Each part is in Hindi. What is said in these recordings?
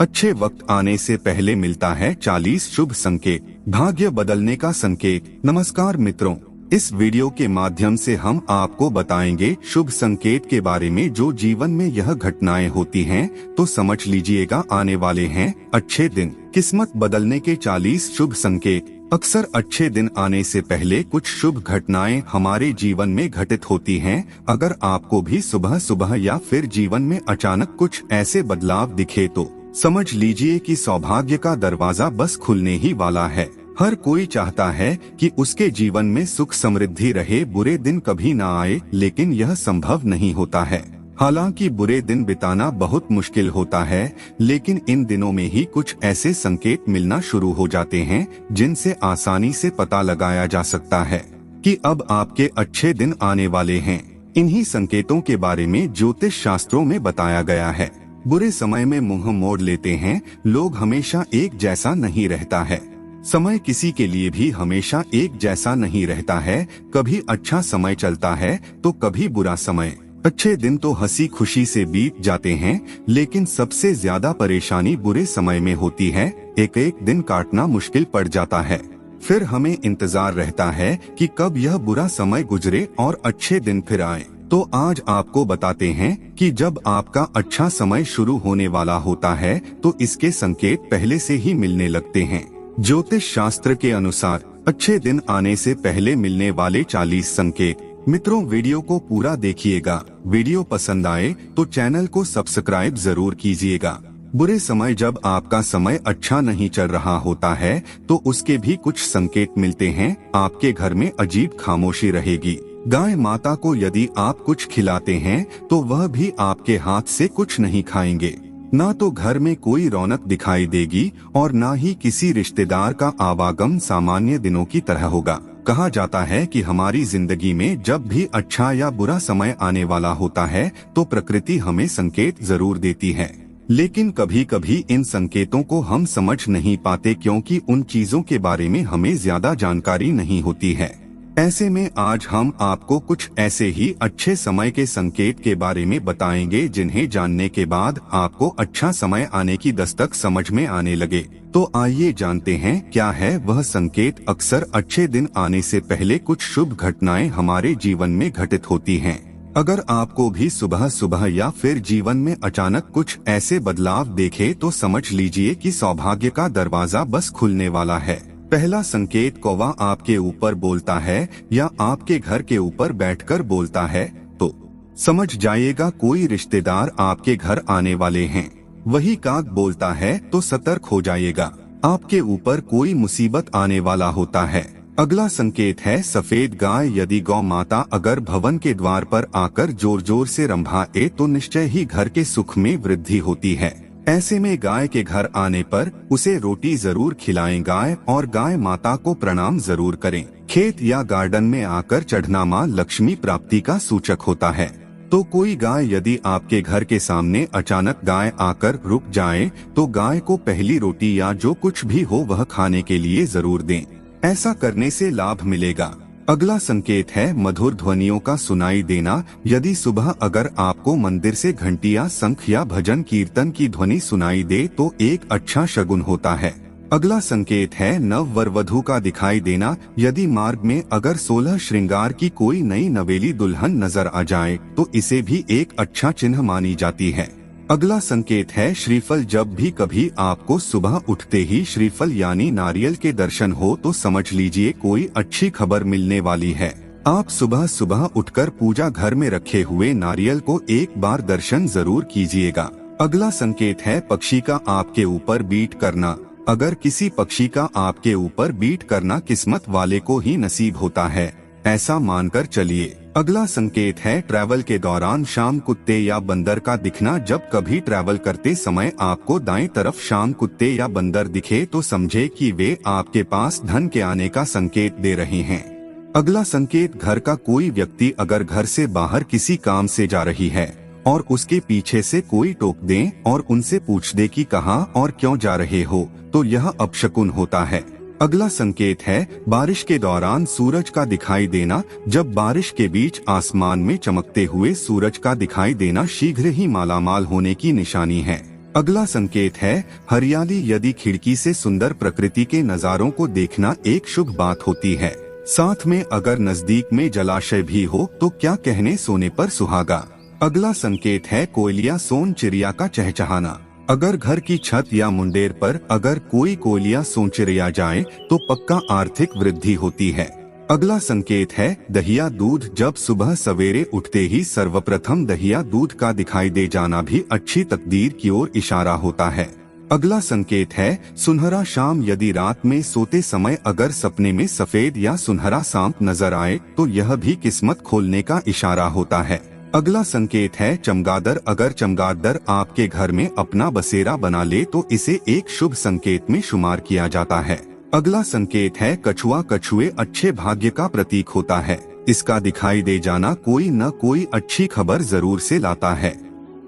अच्छे वक्त आने से पहले मिलता है 40 शुभ संकेत, भाग्य बदलने का संकेत। नमस्कार मित्रों, इस वीडियो के माध्यम से हम आपको बताएंगे शुभ संकेत के बारे में। जो जीवन में यह घटनाएं होती हैं तो समझ लीजिएगा आने वाले हैं अच्छे दिन। किस्मत बदलने के 40 शुभ संकेत। अक्सर अच्छे दिन आने से पहले कुछ शुभ घटनाएं हमारे जीवन में घटित होती हैं। अगर आपको भी सुबह सुबह या फिर जीवन में अचानक कुछ ऐसे बदलाव दिखे तो समझ लीजिए कि सौभाग्य का दरवाजा बस खुलने ही वाला है। हर कोई चाहता है कि उसके जीवन में सुख समृद्धि रहे, बुरे दिन कभी ना आए, लेकिन यह संभव नहीं होता है। हालांकि बुरे दिन बिताना बहुत मुश्किल होता है, लेकिन इन दिनों में ही कुछ ऐसे संकेत मिलना शुरू हो जाते हैं जिनसे आसानी से पता लगाया जा सकता है कि अब आपके अच्छे दिन आने वाले हैं। इन्हीं संकेतों के बारे में ज्योतिष शास्त्रों में बताया गया है। बुरे समय में मुंह मोड़ लेते हैं लोग, हमेशा एक जैसा नहीं रहता है। समय किसी के लिए भी हमेशा एक जैसा नहीं रहता है। कभी अच्छा समय चलता है तो कभी बुरा समय। अच्छे दिन तो हंसी खुशी से बीत जाते हैं, लेकिन सबसे ज्यादा परेशानी बुरे समय में होती है। एक एक दिन काटना मुश्किल पड़ जाता है। फिर हमें इंतजार रहता है कि कब यह बुरा समय गुजरे और अच्छे दिन फिर आए। तो आज आपको बताते हैं कि जब आपका अच्छा समय शुरू होने वाला होता है तो इसके संकेत पहले से ही मिलने लगते हैं। ज्योतिष शास्त्र के अनुसार अच्छे दिन आने से पहले मिलने वाले 40 संकेत। मित्रों, वीडियो को पूरा देखिएगा। वीडियो पसंद आए तो चैनल को सब्सक्राइब जरूर कीजिएगा। बुरे समय, जब आपका समय अच्छा नहीं चल रहा होता है तो उसके भी कुछ संकेत मिलते हैं। आपके घर में अजीब खामोशी रहेगी। गाय माता को यदि आप कुछ खिलाते हैं तो वह भी आपके हाथ से कुछ नहीं खाएंगे। ना तो घर में कोई रौनक दिखाई देगी और ना ही किसी रिश्तेदार का आवागमन सामान्य दिनों की तरह होगा। कहा जाता है कि हमारी जिंदगी में जब भी अच्छा या बुरा समय आने वाला होता है तो प्रकृति हमें संकेत जरूर देती है, लेकिन कभी कभी इन संकेतों को हम समझ नहीं पाते क्योंकि उन चीजों के बारे में हमें ज्यादा जानकारी नहीं होती है। ऐसे में आज हम आपको कुछ ऐसे ही अच्छे समय के संकेत के बारे में बताएंगे जिन्हें जानने के बाद आपको अच्छा समय आने की दस्तक समझ में आने लगे। तो आइए जानते हैं क्या है वह संकेत। अक्सर अच्छे दिन आने से पहले कुछ शुभ घटनाएं हमारे जीवन में घटित होती हैं। अगर आपको भी सुबह सुबह या फिर जीवन में अचानक कुछ ऐसे बदलाव देखे तो समझ लीजिए कि सौभाग्य का दरवाजा बस खुलने वाला है। पहला संकेत, कौवा आपके ऊपर बोलता है या आपके घर के ऊपर बैठकर बोलता है तो समझ जाइएगा कोई रिश्तेदार आपके घर आने वाले हैं। वही काग बोलता है तो सतर्क हो जाइएगा, आपके ऊपर कोई मुसीबत आने वाला होता है। अगला संकेत है सफेद गाय। यदि गौ माता अगर भवन के द्वार पर आकर जोर जोर से रंभाए तो निश्चय ही घर के सुख में वृद्धि होती है। ऐसे में गाय के घर आने पर उसे रोटी जरूर खिलाएं गाय, और गाय माता को प्रणाम जरूर करें। खेत या गार्डन में आकर चढ़ना मां लक्ष्मी प्राप्ति का सूचक होता है। तो कोई गाय यदि आपके घर के सामने अचानक गाय आकर रुक जाए तो गाय को पहली रोटी या जो कुछ भी हो वह खाने के लिए जरूर दें। ऐसा करने से लाभ मिलेगा। अगला संकेत है मधुर ध्वनियों का सुनाई देना। यदि सुबह अगर आपको मंदिर से घंटियां, शंख या भजन कीर्तन की ध्वनि सुनाई दे तो एक अच्छा शगुन होता है। अगला संकेत है नव वर वधू का दिखाई देना। यदि मार्ग में अगर 16 श्रृंगार की कोई नई नवेली दुल्हन नजर आ जाए तो इसे भी एक अच्छा चिन्ह मानी जाती है। अगला संकेत है श्रीफल। जब भी कभी आपको सुबह उठते ही श्रीफल यानी नारियल के दर्शन हो तो समझ लीजिए कोई अच्छी खबर मिलने वाली है। आप सुबह सुबह उठकर पूजा घर में रखे हुए नारियल को एक बार दर्शन जरूर कीजिएगा। अगला संकेत है पक्षी का आपके ऊपर बीट करना। अगर किसी पक्षी का आपके ऊपर बीट करना किस्मत वाले को ही नसीब होता है, ऐसा मानकर चलिए। अगला संकेत है ट्रैवल के दौरान शाम कुत्ते या बंदर का दिखना। जब कभी ट्रैवल करते समय आपको दाएं तरफ शाम कुत्ते या बंदर दिखे तो समझे कि वे आपके पास धन के आने का संकेत दे रहे हैं। अगला संकेत, घर का कोई व्यक्ति अगर घर से बाहर किसी काम से जा रही है और उसके पीछे से कोई टोक दे और उनसे पूछ दे कि कहाँ और क्यों जा रहे हो तो यह अपशकुन होता है। अगला संकेत है बारिश के दौरान सूरज का दिखाई देना। जब बारिश के बीच आसमान में चमकते हुए सूरज का दिखाई देना शीघ्र ही मालामाल होने की निशानी है। अगला संकेत है हरियाली। यदि खिड़की से सुंदर प्रकृति के नज़ारों को देखना एक शुभ बात होती है, साथ में अगर नजदीक में जलाशय भी हो तो क्या कहने, सोने पर सुहागा। अगला संकेत है कोयलिया सोन चिड़िया का चहचहाना। अगर घर की छत या मुंडेर पर अगर कोई कोयलिया सोन चिड़िया जाए तो पक्का आर्थिक वृद्धि होती है। अगला संकेत है दहिया दूध। जब सुबह सवेरे उठते ही सर्वप्रथम दहिया दूध का दिखाई दे जाना भी अच्छी तकदीर की ओर इशारा होता है। अगला संकेत है सुनहरा शाम। यदि रात में सोते समय अगर सपने में सफेद या सुनहरा सांप नजर आए तो यह भी किस्मत खोलने का इशारा होता है। अगला संकेत है चमगादड़। अगर चमगादड़ आपके घर में अपना बसेरा बना ले तो इसे एक शुभ संकेत में शुमार किया जाता है। अगला संकेत है कछुआ। कछुए अच्छे भाग्य का प्रतीक होता है। इसका दिखाई दे जाना कोई न कोई अच्छी खबर जरूर से लाता है।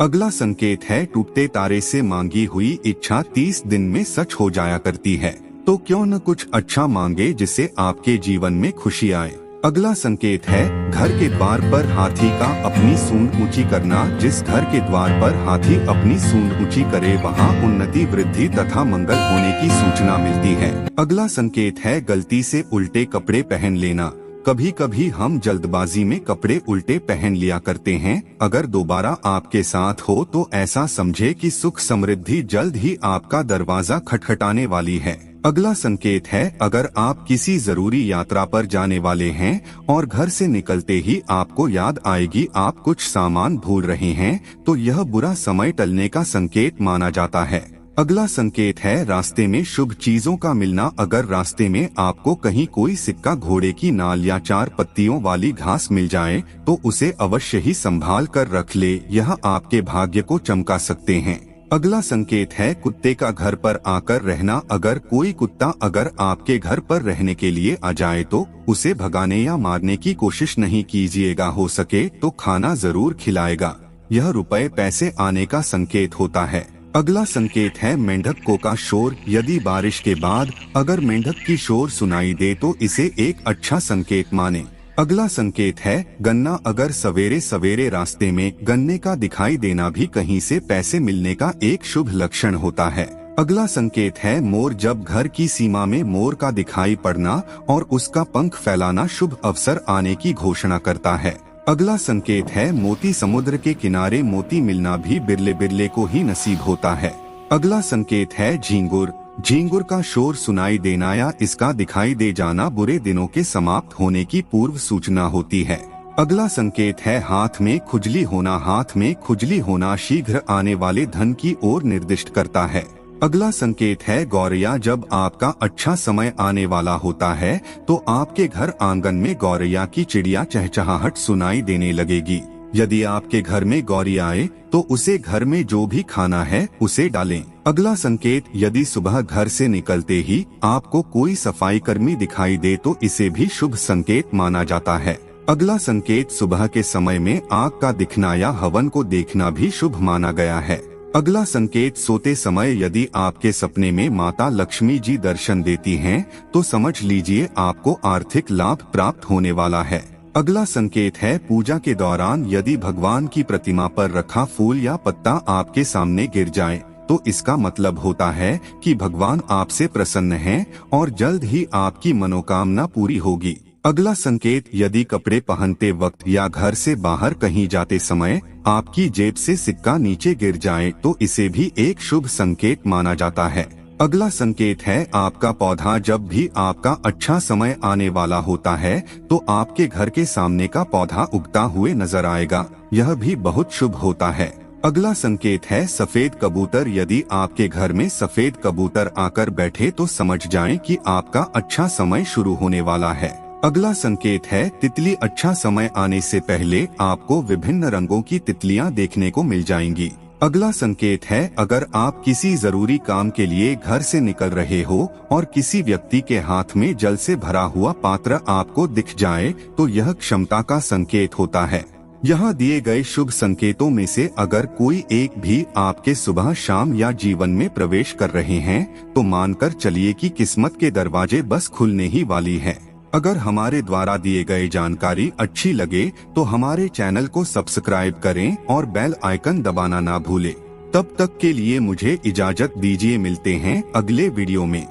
अगला संकेत है टूटते तारे। से मांगी हुई इच्छा 30 दिन में सच हो जाया करती है, तो क्यों न कुछ अच्छा मांगे जिससे आपके जीवन में खुशी आए। अगला संकेत है घर के द्वार पर हाथी का अपनी सूंड ऊंची करना। जिस घर के द्वार पर हाथी अपनी सूंड ऊंची करे वहां उन्नति, वृद्धि तथा मंगल होने की सूचना मिलती है। अगला संकेत है गलती से उल्टे कपड़े पहन लेना। कभी कभी हम जल्दबाजी में कपड़े उल्टे पहन लिया करते हैं। अगर दोबारा आपके साथ हो तो ऐसा समझे कि सुख समृद्धि जल्द ही आपका दरवाजा खटखटाने वाली है। अगला संकेत है अगर आप किसी जरूरी यात्रा पर जाने वाले हैं और घर से निकलते ही आपको याद आएगी आप कुछ सामान भूल रहे हैं तो यह बुरा समय टलने का संकेत माना जाता है। अगला संकेत है रास्ते में शुभ चीजों का मिलना। अगर रास्ते में आपको कहीं कोई सिक्का, घोड़े की नाल या 4 पत्तियों वाली घास मिल जाए तो उसे अवश्य ही संभाल कर रख ले, यह आपके भाग्य को चमका सकते हैं। अगला संकेत है कुत्ते का घर पर आकर रहना। अगर कोई कुत्ता अगर आपके घर पर रहने के लिए आ जाए तो उसे भगाने या मारने की कोशिश नहीं कीजिएगा। हो सके तो खाना जरूर खिलाएगा, यह रुपए पैसे आने का संकेत होता है। अगला संकेत है मेंढकों का शोर। यदि बारिश के बाद अगर मेंढक की शोर सुनाई दे तो इसे एक अच्छा संकेत माने। अगला संकेत है गन्ना। अगर सवेरे सवेरे रास्ते में गन्ने का दिखाई देना भी कहीं से पैसे मिलने का एक शुभ लक्षण होता है। अगला संकेत है मोर। जब घर की सीमा में मोर का दिखाई पड़ना और उसका पंख फैलाना शुभ अवसर आने की घोषणा करता है। अगला संकेत है मोती। समुद्र के किनारे मोती मिलना भी बिरले बिरले को ही नसीब होता है। अगला संकेत है झींगुर। झींगुर का शोर सुनाई देना या इसका दिखाई दे जाना बुरे दिनों के समाप्त होने की पूर्व सूचना होती है। अगला संकेत है हाथ में खुजली होना। हाथ में खुजली होना शीघ्र आने वाले धन की ओर निर्दिष्ट करता है। अगला संकेत है गौरैया। जब आपका अच्छा समय आने वाला होता है तो आपके घर आंगन में गौरैया की चिड़िया चहचहाहट सुनाई देने लगेगी। यदि आपके घर में गौरी आए तो उसे घर में जो भी खाना है उसे डालें। अगला संकेत यदि सुबह घर से निकलते ही आपको कोई सफाई कर्मी दिखाई दे तो इसे भी शुभ संकेत माना जाता है। अगला संकेत सुबह के समय में आग का दिखना या हवन को देखना भी शुभ माना गया है। अगला संकेत सोते समय यदि आपके सपने में माता लक्ष्मी जी दर्शन देती हैं तो समझ लीजिए आपको आर्थिक लाभ प्राप्त होने वाला है। अगला संकेत है पूजा के दौरान यदि भगवान की प्रतिमा पर रखा फूल या पत्ता आपके सामने गिर जाए तो इसका मतलब होता है कि भगवान आपसे प्रसन्न हैं और जल्द ही आपकी मनोकामना पूरी होगी। अगला संकेत यदि कपड़े पहनते वक्त या घर से बाहर कहीं जाते समय आपकी जेब से सिक्का नीचे गिर जाए तो इसे भी एक शुभ संकेत माना जाता है। अगला संकेत है आपका पौधा। जब भी आपका अच्छा समय आने वाला होता है तो आपके घर के सामने का पौधा उगता हुए नजर आएगा, यह भी बहुत शुभ होता है। अगला संकेत है सफेद कबूतर। यदि आपके घर में सफेद कबूतर आकर बैठे तो समझ जाएं कि आपका अच्छा समय शुरू होने वाला है। अगला संकेत है तितली। अच्छा समय आने से पहले आपको विभिन्न रंगों की तितलियां देखने को मिल जाएंगी। अगला संकेत है अगर आप किसी जरूरी काम के लिए घर से निकल रहे हो और किसी व्यक्ति के हाथ में जल से भरा हुआ पात्र आपको दिख जाए तो यह क्षमता का संकेत होता है। यहाँ दिए गए शुभ संकेतों में से अगर कोई एक भी आपके सुबह शाम या जीवन में प्रवेश कर रहे हैं तो मानकर चलिए कि किस्मत के दरवाजे बस खुलने ही वाली है। अगर हमारे द्वारा दिए गए जानकारी अच्छी लगे तो हमारे चैनल को सब्सक्राइब करें और बेल आइकन दबाना ना भूलें। तब तक के लिए मुझे इजाजत दीजिए, मिलते हैं अगले वीडियो में।